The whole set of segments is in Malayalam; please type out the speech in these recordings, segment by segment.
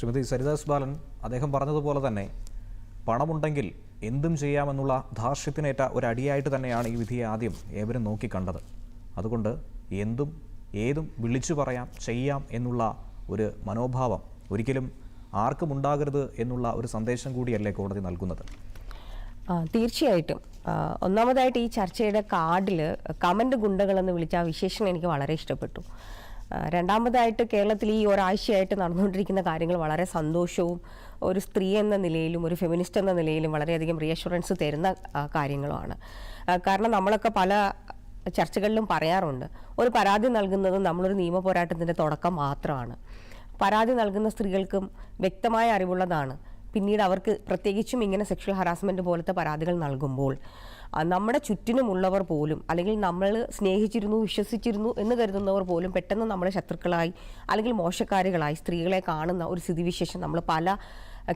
ശ്രീമതി സരിതാസ് ബാലൻ അദ്ദേഹം പറഞ്ഞതുപോലെ തന്നെ പണമുണ്ടെങ്കിൽ എന്തും ചെയ്യാമെന്നുള്ള ധാർഷ്ട്യത്തിനേറ്റ ഒരടിയായിട്ട് തന്നെയാണ് ഈ വിധിയെ ആദ്യം ഏവരും നോക്കിക്കണ്ടത്. അതുകൊണ്ട് എന്തും ഏതും വിളിച്ചു പറയാം, ചെയ്യാം എന്നുള്ള ഒരു മനോഭാവം ഒരിക്കലും ആർക്കും ഉണ്ടാകരുത് എന്നുള്ള ഒരു സന്ദേശം കൂടിയല്ലേ കോടതി നൽകുന്നത്? തീർച്ചയായിട്ടും. ഒന്നാമതായിട്ട് ഈ ചർച്ചയുടെ കാർഡിൽ കമൻറ്റ് ഗുണ്ടകളെന്ന് വിളിച്ച ആ വിശേഷണം എനിക്ക് വളരെ ഇഷ്ടപ്പെട്ടു. രണ്ടാമതായിട്ട് കേരളത്തിൽ ഈ ഒരാഴ്ചയായിട്ട് നടന്നുകൊണ്ടിരിക്കുന്ന കാര്യങ്ങൾ വളരെ സന്തോഷവും ഒരു സ്ത്രീ എന്ന നിലയിലും ഒരു ഫെമിനിസ്റ്റ് എന്ന നിലയിലും വളരെയധികം റീഅഷുറൻസ് തരുന്ന കാര്യങ്ങളുമാണ്. കാരണം നമ്മളൊക്കെ പല ചർച്ചകളിലും പറയാറുണ്ട്, ഒരു പരാതി നൽകുന്നത് നമ്മളൊരു നിയമ പോരാട്ടത്തിൻ്റെ തുടക്കം മാത്രമാണ്. പരാതി നൽകുന്ന സ്ത്രീകൾക്കും വ്യക്തമായ അറിവുള്ളതാണ് പിന്നീട് അവർക്ക് പ്രത്യേകിച്ചും ഇങ്ങനെ സെക്ഷൽ ഹറാസ്മെൻറ്റ് പോലത്തെ പരാതികൾ നൽകുമ്പോൾ നമ്മുടെ ചുറ്റിനുമുള്ളവർ പോലും അല്ലെങ്കിൽ നമ്മൾ സ്നേഹിച്ചിരുന്നു, വിശ്വസിച്ചിരുന്നു എന്ന് കരുതുന്നവർ പോലും പെട്ടെന്ന് നമ്മളെ ശത്രുക്കളായി അല്ലെങ്കിൽ മോശക്കാരികളായി സ്ത്രീകളെ കാണുന്ന ഒരു സ്ഥിതിവിശേഷം നമ്മൾ പല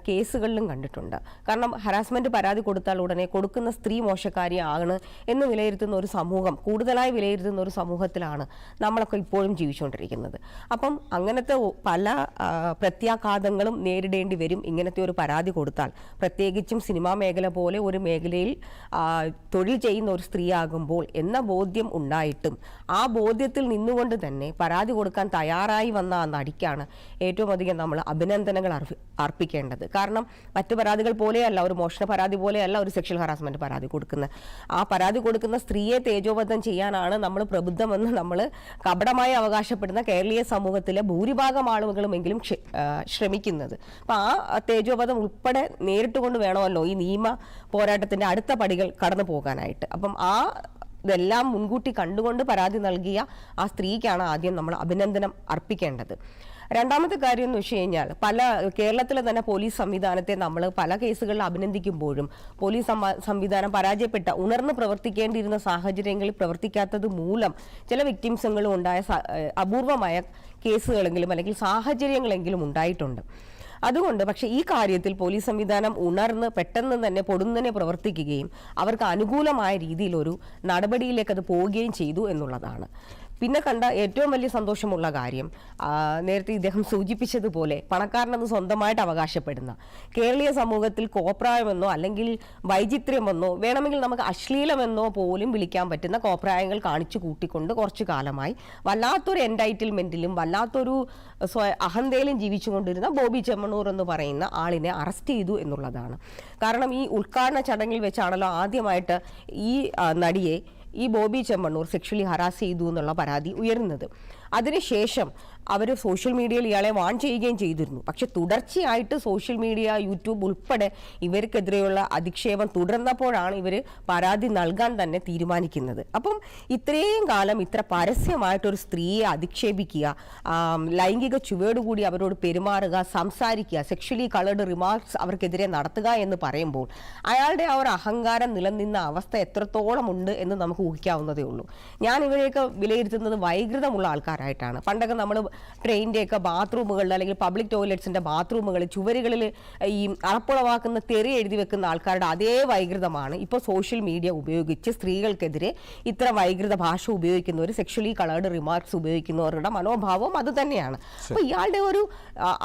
കേസുകളിലും കണ്ടിട്ടുണ്ട്. കാരണം ഹറാസ്മെൻറ്റ് പരാതി കൊടുത്താൽ ഉടനെ കൊടുക്കുന്ന സ്ത്രീ മോശക്കാരിയാണ് എന്ന് വിലയിരുത്തുന്ന ഒരു സമൂഹം, കൂടുതലായി വിലയിരുത്തുന്ന ഒരു സമൂഹത്തിലാണ് നമ്മളൊക്കെ ഇപ്പോഴും ജീവിച്ചുകൊണ്ടിരിക്കുന്നത്. അപ്പം അങ്ങനത്തെ പല പ്രത്യാഘാതങ്ങളും നേരിടേണ്ടി വരും ഇങ്ങനത്തെ ഒരു പരാതി കൊടുത്താൽ. പ്രത്യേകിച്ചും സിനിമാ മേഖല പോലെ ഒരു മേഖലയിൽ തൊഴിൽ ചെയ്യുന്ന ഒരു സ്ത്രീയാകുമ്പോൾ എന്ന ബോധ്യം ഉണ്ടായിട്ടും ആ ബോധ്യത്തിൽ നിന്നുകൊണ്ട് തന്നെ പരാതി കൊടുക്കാൻ തയ്യാറായി വന്ന ആ നടിക്കാണ് ഏറ്റവും അധികം നമ്മൾ അഭിനന്ദനങ്ങൾ അർപ്പിക്കേണ്ടത്. കാരണം മറ്റു പരാതികൾ പോലെയല്ല, ഒരു മോഷണ പരാതി പോലെയല്ല ഒരു സെക്ഷൽ ഹറാസ്മെന്റ് പരാതി കൊടുക്കുന്നത്. ആ പരാതി കൊടുക്കുന്ന സ്ത്രീയെ തേജോവധം ചെയ്യാനാണ് നമ്മൾ പ്രബുദ്ധമെന്ന് നമ്മൾ കപടമായി അവകാശപ്പെടുന്ന കേരളീയ സമൂഹത്തിലെ ഭൂരിഭാഗം ആളുകളുമെങ്കിലും ശ്രമിക്കുന്നത്. അപ്പം ആ തേജോവധം ഉൾപ്പെടെ നേരിട്ട് കൊണ്ട് വേണമല്ലോ ഈ നിയമ പോരാട്ടത്തിന്റെ അടുത്ത പടികൾ കടന്നു പോകാനായിട്ട്. അപ്പം ഇതെല്ലാം മുൻകൂട്ടി കണ്ടുകൊണ്ട് പരാതി നൽകിയ ആ സ്ത്രീക്കാണ് ആദ്യം നമ്മൾ അഭിനന്ദനം അർപ്പിക്കേണ്ടത്. രണ്ടാമത്തെ കാര്യം എന്ന് വെച്ച് കഴിഞ്ഞാൽ കേരളത്തിലെ തന്നെ പോലീസ് സംവിധാനത്തെ നമ്മൾ പല കേസുകളിൽ അഭിനന്ദിക്കുമ്പോഴും പോലീസ് സംവിധാനം പരാജയപ്പെട്ട ഉണർന്ന് പ്രവർത്തിക്കേണ്ടിയിരുന്ന സാഹചര്യങ്ങളിൽ പ്രവർത്തിക്കാത്തത് മൂലം ചില വിക്ടിംസുകളും ഉണ്ടായ അപൂർവമായ കേസുകളെങ്കിലും അല്ലെങ്കിൽ സാഹചര്യങ്ങളെങ്കിലും ഉണ്ടായിട്ടുണ്ട്. അതുകൊണ്ട് പക്ഷേ ഈ കാര്യത്തിൽ പോലീസ് സംവിധാനം ഉണർന്ന് പെട്ടെന്ന് തന്നെ പൊടുന്നനെ പ്രവർത്തിക്കുകയും അവർക്ക് അനുകൂലമായ രീതിയിലൊരു നടപടിയിലേക്ക് അത് പോവുകയും ചെയ്തു എന്നുള്ളതാണ്. പിന്നെ കണ്ട ഏറ്റവും വലിയ സന്തോഷമുള്ള കാര്യം, നേരത്തെ ഇദ്ദേഹം സൂചിപ്പിച്ചതുപോലെ പണക്കാരനെന്ന് സ്വന്തമായിട്ട് അവകാശപ്പെടുന്ന കേരളീയ സമൂഹത്തിൽ കോപ്രായമെന്നോ അല്ലെങ്കിൽ വൈചിത്ര്യമെന്നോ വേണമെങ്കിൽ നമുക്ക് അശ്ലീലമെന്നോ പോലും വിളിക്കാൻ പറ്റുന്ന കോപ്രായങ്ങൾ കാണിച്ചു കൂട്ടിക്കൊണ്ട് കുറച്ചു കാലമായി വല്ലാത്തൊരു എൻടൈറ്റിൽമെന്റിലും വല്ലാത്തൊരു അഹന്തയിലും ജീവിച്ചുകൊണ്ടിരുന്ന ബോബി ചെമ്മണ്ണൂർ എന്ന് പറയുന്ന ആളിനെ അറസ്റ്റ് ചെയ്തു എന്നുള്ളതാണ്. കാരണം ഈ ഉദ്ഘാടന ചടങ്ങിൽ വെച്ചാണല്ലോ ആദ്യമായിട്ട് ഈ നടിയെ ഈ ബോബി ചെമ്മണ്ണൂർ സെക്ഷലി ഹറാസ് ചെയ്തു എന്നുള്ള പരാതി ഉയരുന്നത്. അതിനുശേഷം അവർ സോഷ്യൽ മീഡിയയിൽ ഇയാളെ വാൺ ചെയ്യുകയും ചെയ്തിരുന്നു. പക്ഷെ തുടർച്ചയായിട്ട് സോഷ്യൽ മീഡിയ, യൂട്യൂബ് ഉൾപ്പെടെ ഇവർക്കെതിരെയുള്ള അധിക്ഷേപം തുടർന്നപ്പോഴാണ് ഇവർ പരാതി നൽകാൻ തന്നെ തീരുമാനിക്കുന്നത്. അപ്പം ഇത്രയും കാലം ഇത്ര പരസ്യമായിട്ടൊരു സ്ത്രീയെ അധിക്ഷേപിക്കുക, ലൈംഗിക ചുവയോടുകൂടി അവരോട് പെരുമാറുക, സംസാരിക്കുക, സെക്ഷലി കളേർഡ് റിമാർക്സ് അവർക്കെതിരെ നടത്തുക എന്ന് പറയുമ്പോൾ അയാളുടെ ആ ഒരു അഹങ്കാരം നിലനിന്ന അവസ്ഥ എത്രത്തോളം ഉണ്ട് എന്ന് നമുക്ക് ഊഹിക്കാവുന്നതേ ഉള്ളൂ. ഞാൻ ഇവരെയൊക്കെ വിലയിരുത്തുന്നത് വൈകൃതമുള്ള ആൾക്കാരായിട്ടാണ്. പണ്ടൊക്കെ നമ്മൾ ട്രെയിനിൻ്റെയൊക്കെ ബാത്റൂമുകളിൽ അല്ലെങ്കിൽ പബ്ലിക് ടോയ്ലറ്റ്സിൻ്റെ ബാത്റൂമുകളിൽ ചുവരുകളിൽ ഈ അറപ്പുളവാക്കുന്ന തെറി എഴുതി വെക്കുന്ന ആൾക്കാരുടെ അതേ വൈകൃതമാണ് ഇപ്പോൾ സോഷ്യൽ മീഡിയ ഉപയോഗിച്ച് സ്ത്രീകൾക്കെതിരെ ഇത്ര വൈകൃത ഭാഷ ഉപയോഗിക്കുന്നവർ, സെക്ഷലി കളേർഡ് റിമാർക്സ് ഉപയോഗിക്കുന്നവരുടെ മനോഭാവം അത് തന്നെയാണ്. അപ്പോൾ ഇയാളുടെ ഒരു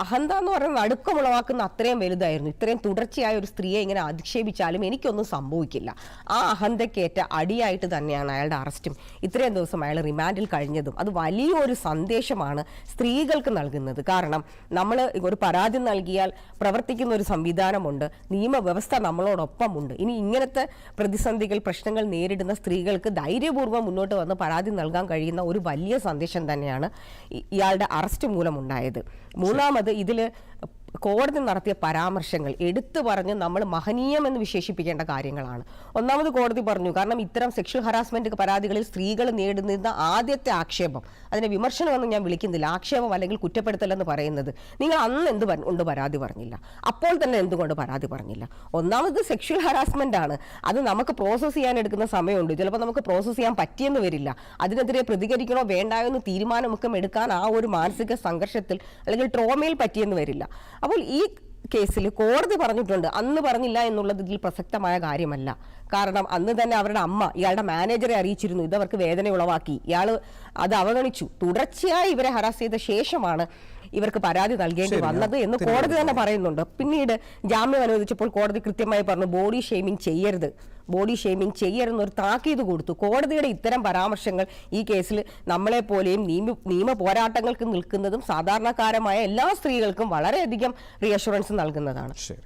അഹന്ത എന്ന് പറയുന്നത് അടുക്കമുളവാക്കുന്ന അത്രയും വലുതായിരുന്നു. ഇത്രയും തുടർച്ചയായ ഒരു സ്ത്രീയെ ഇങ്ങനെ അധിക്ഷേപിച്ചാലും എനിക്കൊന്നും സംഭവിക്കില്ല. ആ അഹന്തക്കേറ്റ അടിയായിട്ട് തന്നെയാണ് അയാളുടെ അറസ്റ്റും ഇത്രയും ദിവസം അയാൾ റിമാൻഡിൽ കഴിഞ്ഞതും. അത് വലിയൊരു സന്ദേശമാണ് സ്ത്രീകൾക്ക് നൽകുന്നത്. കാരണം നമ്മൾ ഒരു പരാതി നൽകിയാൽ പ്രവർത്തിക്കുന്ന ഒരു സംവിധാനമുണ്ട്, നിയമവ്യവസ്ഥ നമ്മളോടൊപ്പമുണ്ട്. ഇനി ഇങ്ങനത്തെ പ്രതിസന്ധികൾ, പ്രശ്നങ്ങൾ നേരിടുന്ന സ്ത്രീകൾക്ക് ധൈര്യപൂർവ്വം മുന്നോട്ട് വന്ന് പരാതി നൽകാൻ കഴിയുന്ന ഒരു വലിയ സന്ദേശം തന്നെയാണ് ഇയാളുടെ അറസ്റ്റ് മൂലമുണ്ടായത്. മൂന്നാമത് ഇതിൽ കോടതി നടത്തിയ പരാമർശങ്ങൾ എടുത്തു പറഞ്ഞ് നമ്മൾ മഹനീയമെന്ന് വിശേഷിപ്പിക്കേണ്ട കാര്യങ്ങളാണ്. ഒന്നാമത് കോടതി പറഞ്ഞു, കാരണം ഇത്തരം സെക്ഷൽ ഹറാസ്മെന്റ് പരാതികളിൽ സ്ത്രീകൾ നേരിടുന്ന ആദ്യത്തെ ആക്ഷേപം, അതിനെ വിമർശനമൊന്നും ഞാൻ വിളിക്കുന്നില്ല, ആക്ഷേപം അല്ലെങ്കിൽ കുറ്റപ്പെടുത്തലെന്ന് പറയുന്നത്, നിങ്ങൾ അന്ന് എന്തുകൊണ്ട് പരാതി പറഞ്ഞില്ല, അപ്പോൾ തന്നെ എന്തുകൊണ്ട് പരാതി പറഞ്ഞില്ല? ഒന്നാമത് സെക്ഷൽ ഹറാസ്മെന്റ് ആണ്, അത് നമുക്ക് പ്രോസസ്സ് ചെയ്യാൻ എടുക്കുന്ന സമയമുണ്ട്. ചിലപ്പോൾ നമുക്ക് പ്രോസസ്സ് ചെയ്യാൻ പറ്റിയെന്ന് വരില്ല. അതിനെതിരെ പ്രതികരിക്കണോ വേണ്ടായോ എന്ന് തീരുമാനമൊക്കെ എടുക്കാൻ ആ ഒരു മാനസിക സംഘർഷത്തിൽ അല്ലെങ്കിൽ ട്രോമയിൽ പറ്റിയെന്ന് വരില്ല. അപ്പോൾ ഈ കേസിൽ കോടതി പറഞ്ഞിട്ടുണ്ട്, അന്ന് പറഞ്ഞില്ല എന്നുള്ളത് ഇതിൽ പ്രസക്തമായ കാര്യമല്ല. കാരണം അന്ന് തന്നെ അവരുടെ അമ്മ ഇയാളുടെ മാനേജറെ അറിയിച്ചിരുന്നു, ഇതവർക്ക് വേദന ഉളവാക്കി, ഇയാൾ അത് അവഗണിച്ചു. തുടർച്ചയായി ഇവരെ ഹറാസ് ചെയ്ത ശേഷമാണ് ഇവർക്ക് പരാതി നൽകേണ്ടി വന്നത് എന്ന് കോടതി തന്നെ പറയുന്നുണ്ട്. പിന്നീട് ജാമ്യം അനുവദിച്ചപ്പോൾ കോടതി കൃത്യമായി പറഞ്ഞു ബോഡി ഷെയ്മിങ് ചെയ്യരുതെന്നൊരു താക്കീത് കൊടുത്തു. കോടതിയുടെ ഇത്തരം പരാമർശങ്ങൾ ഈ കേസിൽ നമ്മളെ പോലെയും നിയമ പോരാട്ടങ്ങൾക്ക് നിൽക്കുന്നതും സാധാരണക്കാരമായ എല്ലാ സ്ത്രീകൾക്കും വളരെയധികം റീഅഷുറൻസ് നൽകുന്നതാണ്. ശരി.